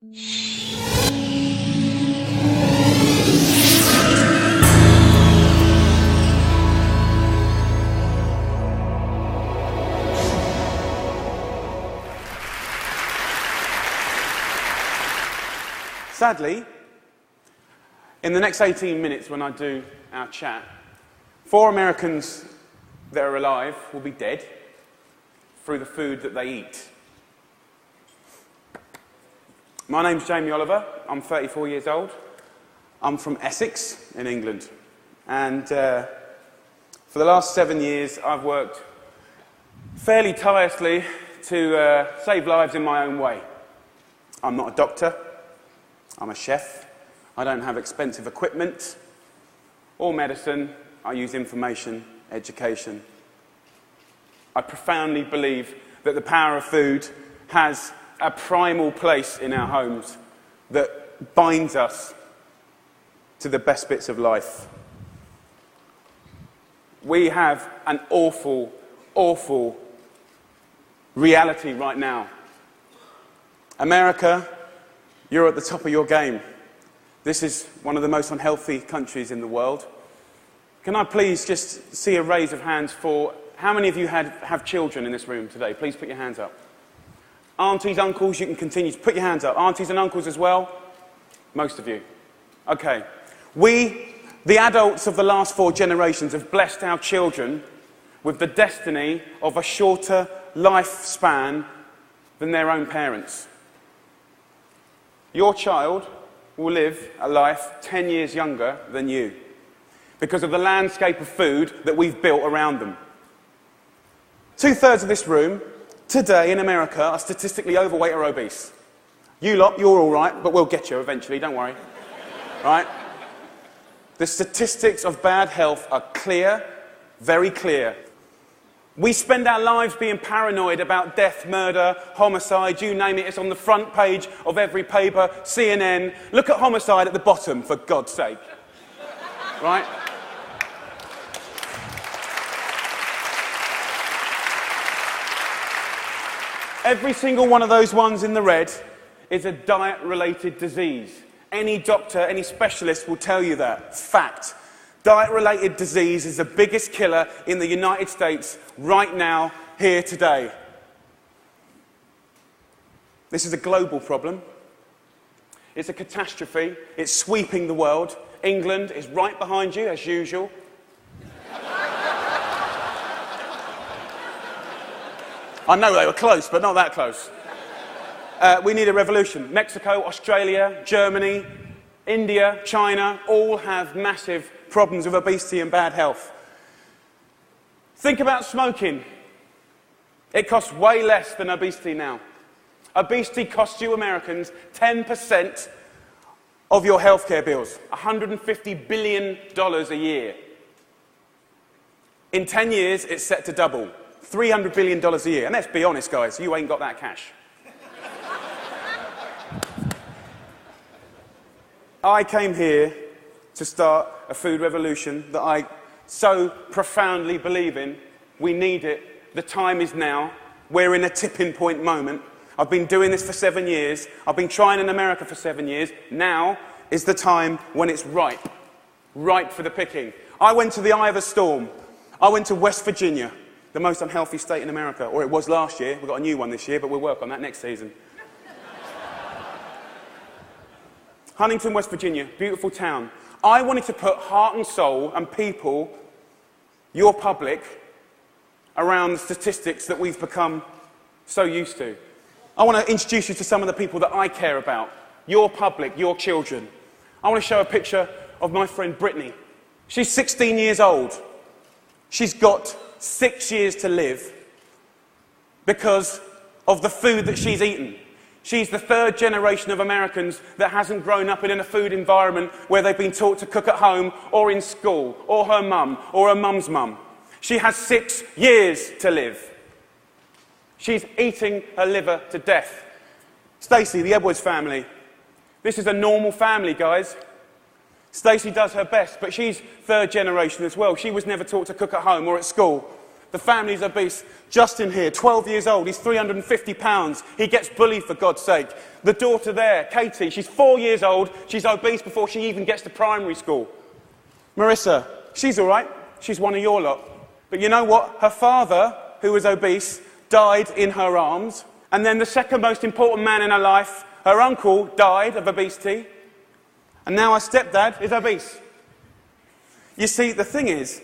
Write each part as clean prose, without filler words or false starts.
Sadly, in the next 18 minutes when I do our chat, 4 Americans that are alive will be dead through the food that they eat. My name's Jamie Oliver. I'm 34 years old. I'm from Essex in England. And for the last 7 years, I've worked fairly tirelessly to save lives in my own way. I'm not a doctor. I'm a chef. I don't have expensive equipment or medicine. I use information, education. I profoundly believe that the power of food has a primal place in our homes that binds us to the best bits of life. We have an awful, awful reality right now. America, you're at the top of your game. This is one of the most unhealthy countries in the world. Can I please just see a raise of hands for how many of you have children in this room today? Please put your hands up. Aunties, uncles, you can continue to put your hands up. Aunties and uncles as well? Most of you. Okay. We, the adults of the last 4 generations, have blessed our children with the destiny of a shorter lifespan than their own parents. Your child will live a life 10 years younger than you because of the landscape of food that we've built around them. 2/3 of this room today in America are statistically overweight or obese. You lot, you're all right, but we'll get you eventually, don't worry. Right? The statistics of bad health are clear, very clear. We spend our lives being paranoid about death, murder, homicide, you name it. It's on the front page of every paper, CNN. Look at homicide at the bottom, for God's sake. Right? Every single one of those ones in the red is a diet-related disease. Any doctor, any specialist will tell you that. Fact. Diet-related disease is the biggest killer in the United States right now, here today. This is a global problem. It's a catastrophe. It's sweeping the world. England is right behind you, as usual. I know they were close, but not that close. We need a revolution. Mexico, Australia, Germany, India, China, all have massive problems with obesity and bad health. Think about smoking. It costs way less than obesity now. Obesity costs you Americans 10% of your healthcare bills, $150 billion a year. In 10 years, it's set to double, $300 billion a year. And let's be honest, guys, you ain't got that cash. I came here to start a food revolution that I so profoundly believe in. We need it. The time is now. We're in a tipping point moment. I've been doing this for 7 years. I've been trying in America for 7 years. Now is the time when it's ripe. Ripe for the picking. I went to the eye of a storm. I went to West Virginia, the most unhealthy state in America. Or it was last year. We've got a new one this year, but we'll work on that next season. Huntington, West Virginia, beautiful town. I wanted to put heart and soul and people, your public, around the statistics that we've become so used to. I want to introduce you to some of the people that I care about. Your public, your children. I want to show a picture of my friend Brittany. She's 16 years old. She's got 6 years to live because of the food that she's eaten. She's the 3rd generation of Americans that hasn't grown up in a food environment where they've been taught to cook at home or in school, or her mum, or her mum's mum. She has 6 years to live. She's eating her liver to death. Stacey, the Edwards family. This is a normal family, guys. Stacey does her best, but she's 3rd generation as well. She was never taught to cook at home or at school. The family's obese. Justin here, 12 years old, he's 350 pounds. He gets bullied, for God's sake. The daughter there, Katie, she's 4 years old. She's obese before she even gets to primary school. Marissa, she's all right. She's one of your lot. But you know what? Her father, who was obese, died in her arms. And then the second most important man in her life, her uncle, died of obesity. And now her stepdad is obese. You see, the thing is,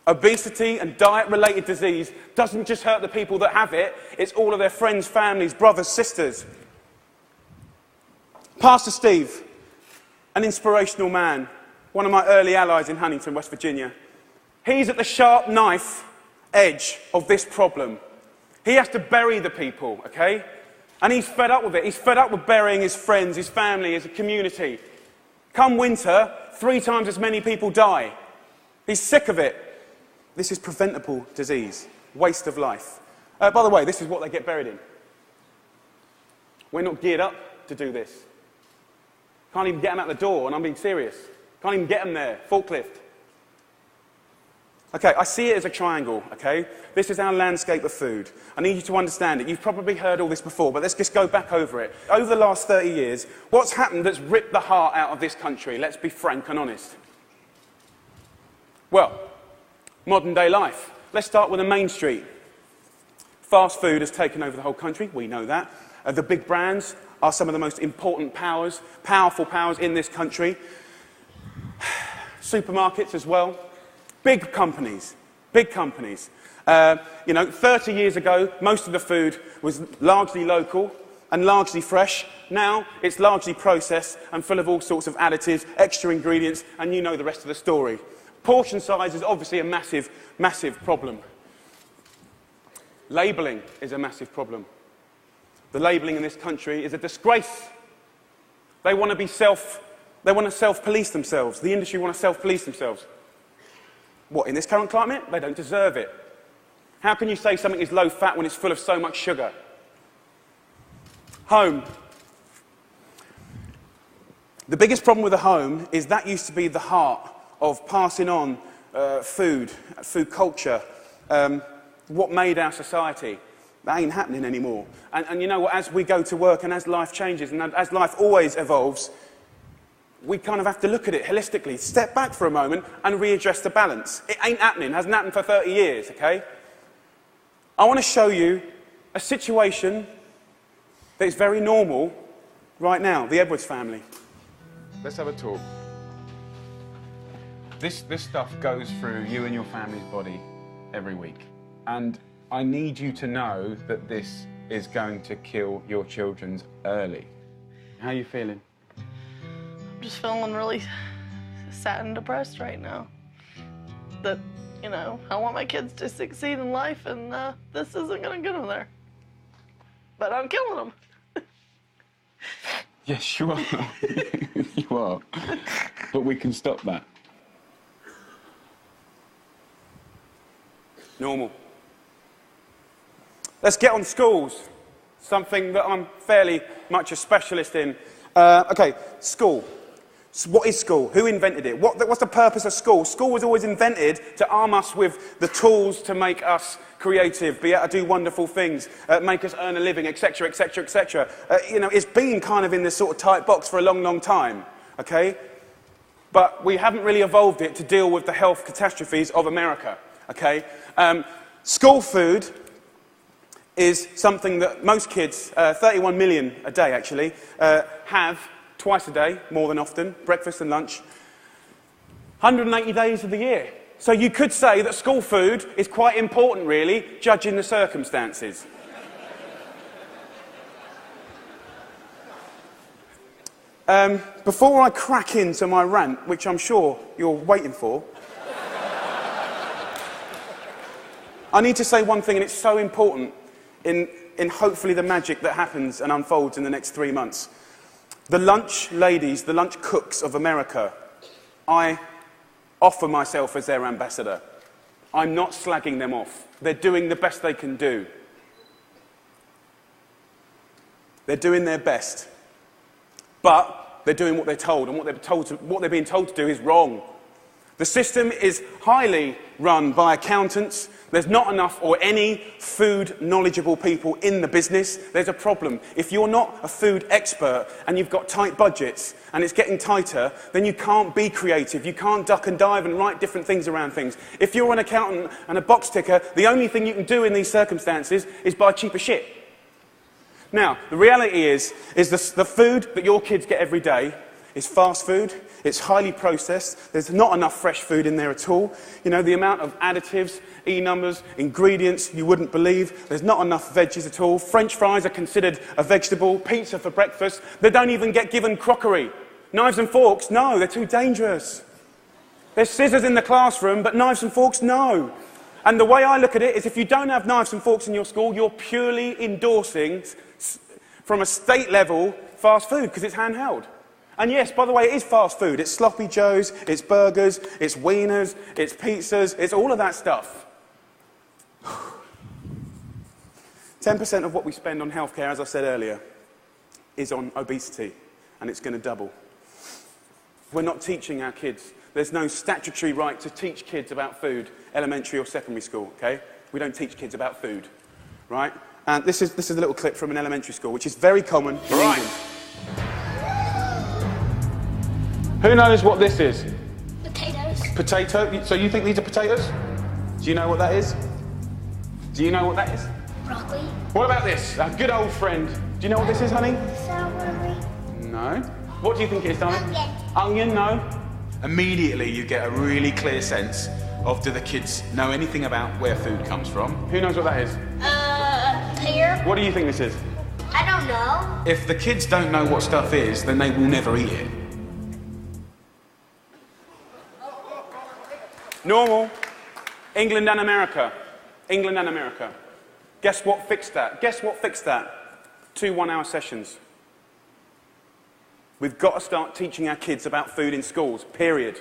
obesity and diet-related disease doesn't just hurt the people that have it, it's all of their friends, families, brothers, sisters. Pastor Steve, an inspirational man, one of my early allies in Huntington, West Virginia. He's at the sharp knife edge of this problem. He has to bury the people, okay? And he's fed up with it. He's fed up with burying his friends, his family, his community. Come winter, 3 times as many people die. He's sick of it. This is preventable disease, waste of life. By the way, this is what they get buried in. We're not geared up to do this. Can't even get them out the door, and I'm being serious. Can't even get them there, forklift. Okay, I see it as a triangle, okay? This is our landscape of food. I need you to understand it. You've probably heard all this before, but let's just go back over it. Over the last 30 years, what's happened that's ripped the heart out of this country? Let's be frank and honest. Well, modern day life. Let's start with the main street. Fast food has taken over the whole country, we know that. The big brands are some of the most important powers, powerful powers in this country. Supermarkets as well. Big companies, big companies. 30 years ago, most of the food was largely local and largely fresh. Now, it's largely processed and full of all sorts of additives, extra ingredients, and you know the rest of the story. Portion size is obviously a massive, massive problem. Labelling is a massive problem. The labelling in this country is a disgrace. They want to self-police themselves. The industry want to self-police themselves. What, in this current climate? They don't deserve it. How can you say something is low fat when it's full of so much sugar? Home. The biggest problem with the home is that used to be the heart of passing on food culture, what made our society. That ain't happening anymore. And you know what, as we go to work and as life changes and as life always evolves, we kind of have to look at it holistically, step back for a moment and readdress the balance. It ain't happening, hasn't happened for 30 years, okay? I want to show you a situation that is very normal right now, the Edwards family. Let's have a talk. This stuff goes through you and your family's body every week. And I need you to know that this is going to kill your children early. How are you feeling? I'm just feeling really sad and depressed right now. That, I want my kids to succeed in life, and this isn't going to get them there. But I'm killing them. Yes, you are. You are. But we can stop that. Normal. Let's get on schools. Something that I'm fairly much a specialist in. Okay, school. So what is school? Who invented it? What's the purpose of school? School was always invented to arm us with the tools to make us creative, be able to do wonderful things, make us earn a living, etc., etc., etc. It's been kind of in this sort of tight box for a long, long time, okay? But we haven't really evolved it to deal with the health catastrophes of America, okay? School food is something that most kids, 31 million a day actually, have twice a day, more than often, breakfast and lunch, 180 days of the year. So you could say that school food is quite important, really, judging the circumstances. Before I crack into my rant, which I'm sure you're waiting for, I need to say one thing, and it's so important in hopefully the magic that happens and unfolds in the next 3 months. The lunch ladies, the lunch cooks of America, I offer myself as their ambassador. I'm not slagging them off. They're doing the best they can do. They're doing their best. But they're doing what they're told, and what they're being told to do is wrong. The system is highly run by accountants. There's not enough or any food knowledgeable people in the business. There's a problem. If you're not a food expert and you've got tight budgets and it's getting tighter, then you can't be creative. You can't duck and dive and write different things around things. If you're an accountant and a box ticker, the only thing you can do in these circumstances is buy cheaper shit. Now, the reality is the food that your kids get every day is fast food. It's highly processed. There's not enough fresh food in there at all. You know, the amount of additives, E-numbers, ingredients you wouldn't believe. There's not enough veggies at all. French fries are considered a vegetable. Pizza for breakfast. They don't even get given crockery. Knives and forks, no, they're too dangerous. There's scissors in the classroom, but knives and forks, no. And the way I look at it is if you don't have knives and forks in your school, you're purely endorsing, from a state level, fast food, because it's handheld. And yes, by the way, it is fast food. It's sloppy joes, it's burgers, it's wieners, it's pizzas, it's all of that stuff. 10% of what we spend on healthcare, as I said earlier, is on obesity, and it's going to double. We're not teaching our kids. There's no statutory right to teach kids about food, elementary or secondary school, okay? We don't teach kids about food, right? And this is a little clip from an elementary school, which is very common in England. Who knows what this is? Potatoes. Potato? So you think these are potatoes? Do you know what that is? Do you know what that is? Broccoli. What about this? Our good old friend. Do you know what this is, honey? Celery. No. What do you think it is, darling? Onion. Onion, no. Immediately you get a really clear sense of, do the kids know anything about where food comes from? Who knows what that is? Pear. What do you think this is? I don't know. If the kids don't know what stuff is, then they will never eat it. Normal. England and America. England and America. Guess what fixed that? Guess what fixed that? 2 one-hour sessions. We've got to start teaching our kids about food in schools, period.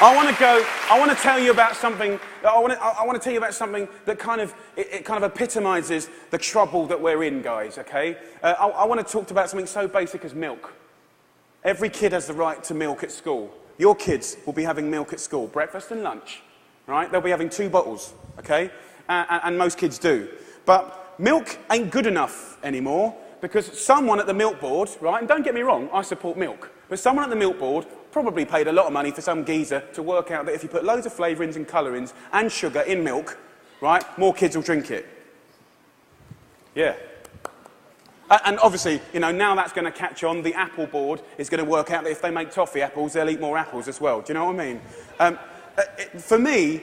I want to tell you about something that kind of epitomizes the trouble that we're in, guys, okay? I want to talk about something so basic as milk. Every kid has the right to milk at school. Your kids will be having milk at school, breakfast and lunch, right? They'll be having 2 bottles, okay? And most kids do. But milk ain't good enough anymore because someone at the milk board, right, and don't get me wrong, I support milk, but someone at the milk board probably paid a lot of money for some geezer to work out that if you put loads of flavourings and colourings and sugar in milk, right, more kids will drink it. Yeah. And obviously, you know, now that's going to catch on. The apple board is going to work out that if they make toffee apples, they'll eat more apples as well. Do you know what I mean? For me,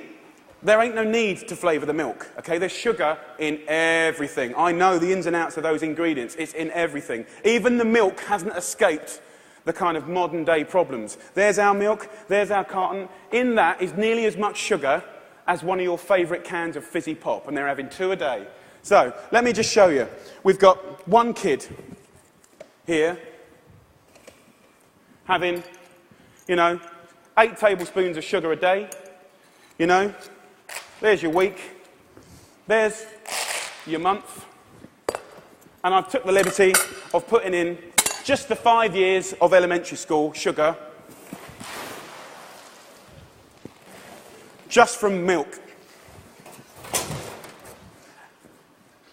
there ain't no need to flavour the milk, okay? There's sugar in everything. I know the ins and outs of those ingredients. It's in everything. Even the milk hasn't escaped the kind of modern-day problems. There's our milk, there's our carton. In that is nearly as much sugar as one of your favourite cans of fizzy pop, and they're having 2 a day. So, let me just show you. We've got one kid here having, 8 tablespoons of sugar a day. There's your week. There's your month. And I've took the liberty of putting in just the 5 years of elementary school sugar, just from milk.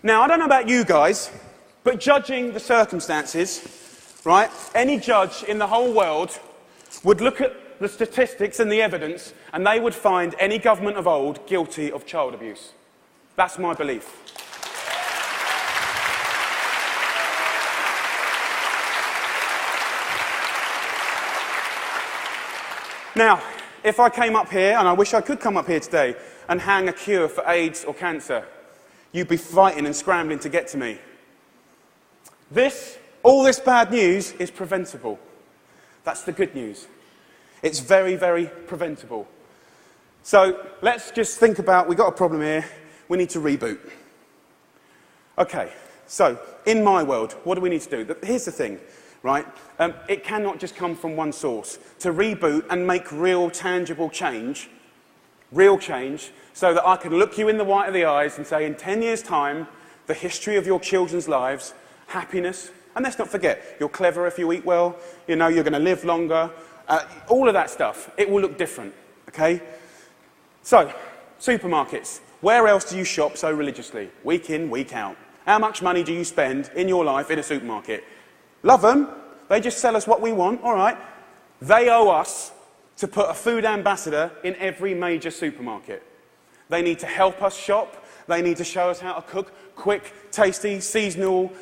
Now, I don't know about you guys, but judging the circumstances, right, any judge in the whole world would look at the statistics and the evidence, and they would find any government of old guilty of child abuse. That's my belief. Now, if I came up here, and I wish I could come up here today, and hang a cure for AIDS or cancer, you'd be fighting and scrambling to get to me. All this bad news is preventable. That's the good news. It's very, very preventable. So let's just think about, we've got a problem here, we need to reboot. Okay, so in my world, what do we need to do? Here's the thing, right? It cannot just come from one source. To reboot and make real, tangible change, so that I can look you in the white of the eyes and say, in 10 years' time, the history of your children's lives, happiness And let's not forget, you're clever if you eat well, you know, you're going to live longer, all of that stuff. It will look different, okay? So, supermarkets. Where else do you shop so religiously? Week in, week out. How much money do you spend in your life in a supermarket? Love them. They just sell us what we want, all right. They owe us to put a food ambassador in every major supermarket. They need to help us shop. They need to show us how to cook quick, tasty, seasonal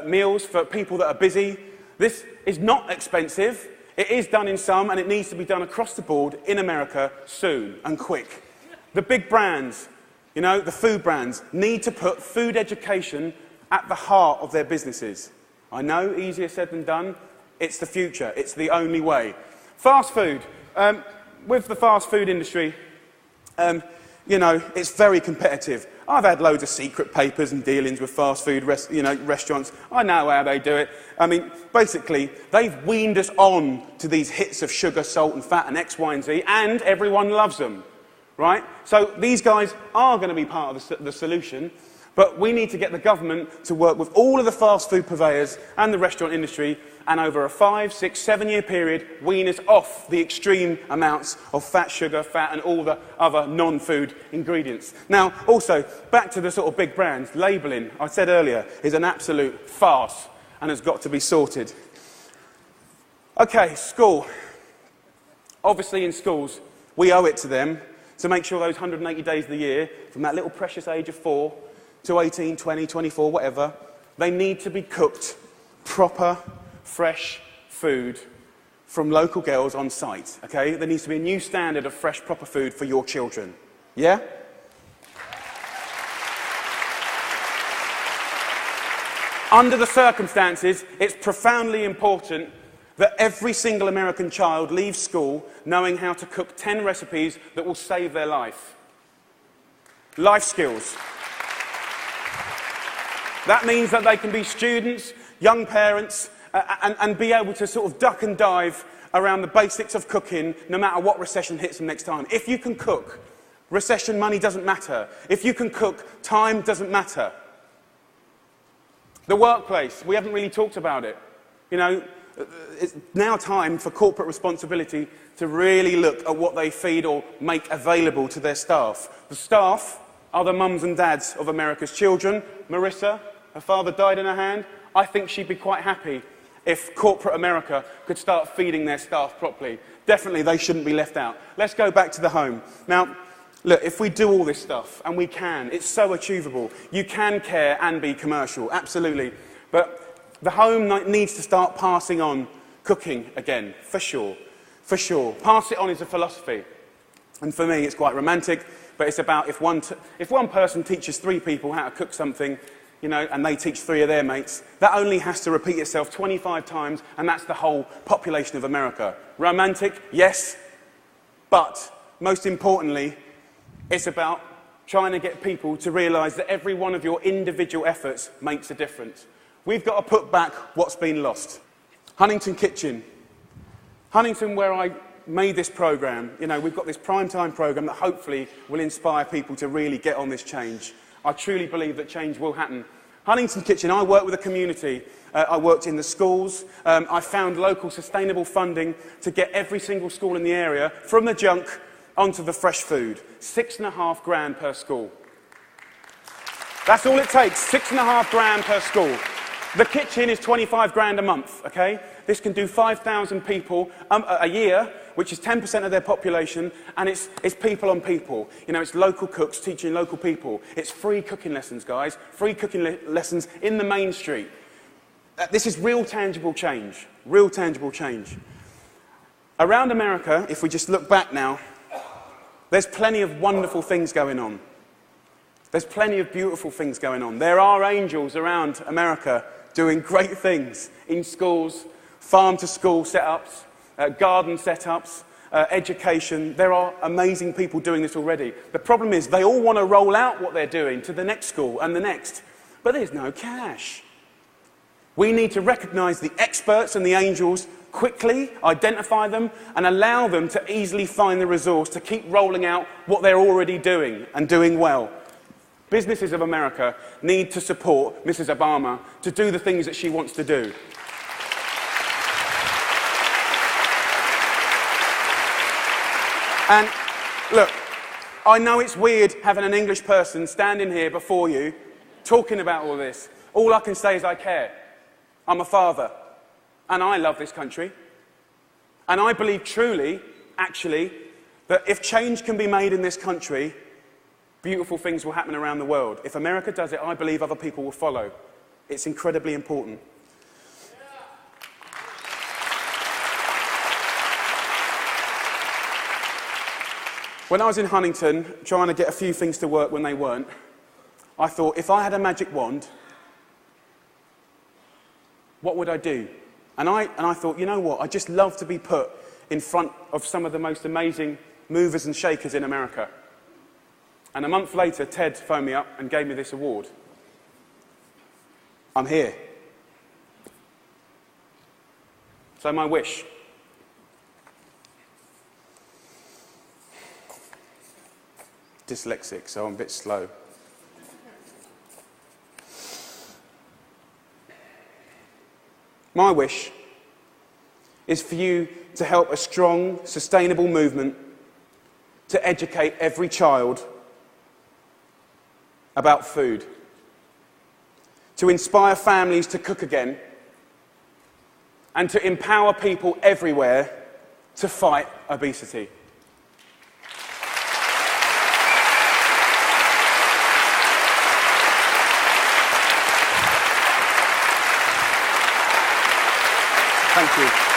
meals for people that are busy. This is not expensive. It is done in some, and it needs to be done across the board in America soon and quick. The big brands, you know, the food brands, need to put food education at the heart of their businesses. I know, easier said than done. It's the future. It's the only way. Fast food. With the fast food industry, you know, it's very competitive. I've had loads of secret papers and dealings with fast food restaurants. I know how they do it. I mean, basically, they've weaned us on to these hits of sugar, salt and fat and X, Y and Z, and everyone loves them, right? So these guys are going to be part of the solution, but we need to get the government to work with all of the fast food purveyors and the restaurant industry, and over a 5, 6, 7-year period, wean us off the extreme amounts of fat, sugar, fat, and all the other non-food ingredients. Now, also, back to the sort of big brands, labelling, I said earlier, is an absolute farce and has got to be sorted. Okay, school. Obviously, in schools, we owe it to them to make sure those 180 days of the year, from that little precious age of 4 to 18, 20, 24, whatever, they need to be cooked proper, fresh food from local girls on site, okay? There needs to be a new standard of fresh, proper food for your children. Yeah? Under the circumstances, it's profoundly important that every single American child leaves school knowing how to cook 10 recipes that will save their life. Life skills. That means that they can be students, young parents, and be able to sort of duck and dive around the basics of cooking no matter what recession hits them next time. If you can cook, recession money doesn't matter. If you can cook, time doesn't matter. The workplace, we haven't really talked about it. You know, it's now time for corporate responsibility to really look at what they feed or make available to their staff. The staff are the mums and dads of America's children. Marissa, her father died in her hand. I think she'd be quite happy if corporate America could start feeding their staff properly. Definitely, they shouldn't be left out. Let's go back to the home. Now, look, if we do all this stuff, and we can, it's so achievable. You can care and be commercial, absolutely. But the home needs to start passing on cooking again, for sure. For sure. Pass it on is a philosophy. And for me, it's quite romantic, but it's about if one person teaches 3 people how to cook something, you know, and they teach 3 of their mates, that only has to repeat itself 25 times, and that's the whole population of America. Romantic, yes, but most importantly, it's about trying to get people to realise that every one of your individual efforts makes a difference. We've got to put back what's been lost. Huntington Kitchen. Huntington, where I made this programme, you know, we've got this primetime programme that hopefully will inspire people to really get on this change. I truly believe that change will happen. Huntington Kitchen, I work with a community. I worked in the schools. I found local sustainable funding to get every single school in the area from the junk onto the fresh food. $6.5 grand per school. That's all it takes, $6.5 grand per school. The kitchen is 25 grand a month, okay? This can do 5,000 people a year, which is 10% of their population, and it's people on people. You know, it's local cooks teaching local people. It's free cooking lessons, guys. Free cooking lessons in the main street. This is real tangible change. Real tangible change. Around America, if we just look back now, there's plenty of wonderful things going on. There's plenty of beautiful things going on. There are angels around America doing great things in schools, farm-to-school setups, garden setups, education. There are amazing people doing this already. The problem is they all want to roll out what they're doing to the next school and the next, but there's no cash. We need to recognise the experts and the angels quickly, identify them, and allow them to easily find the resource to keep rolling out what they're already doing and doing well. businesses of America need to support Mrs. Obama to do the things that she wants to do. And look, I know it's weird having an English person standing here before you talking about all this. All I can say is I care. I'm a father, and I love this country. And I believe truly, actually, that if change can be made in this country, beautiful things will happen around the world. If America does it, I believe other people will follow. It's incredibly important. When I was in Huntington, trying to get a few things to work when they weren't, I thought, if I had a magic wand, what would I do? And I thought, you know what, I'd just love to be put in front of some of the most amazing movers and shakers in America. And a month later, Ted phoned me up and gave me this award. I'm here. So my wish. Dyslexic, so I'm a bit slow. My wish is for you to help a strong, sustainable movement to educate every child about food, to inspire families to cook again, and to empower people everywhere to fight obesity. Thank you.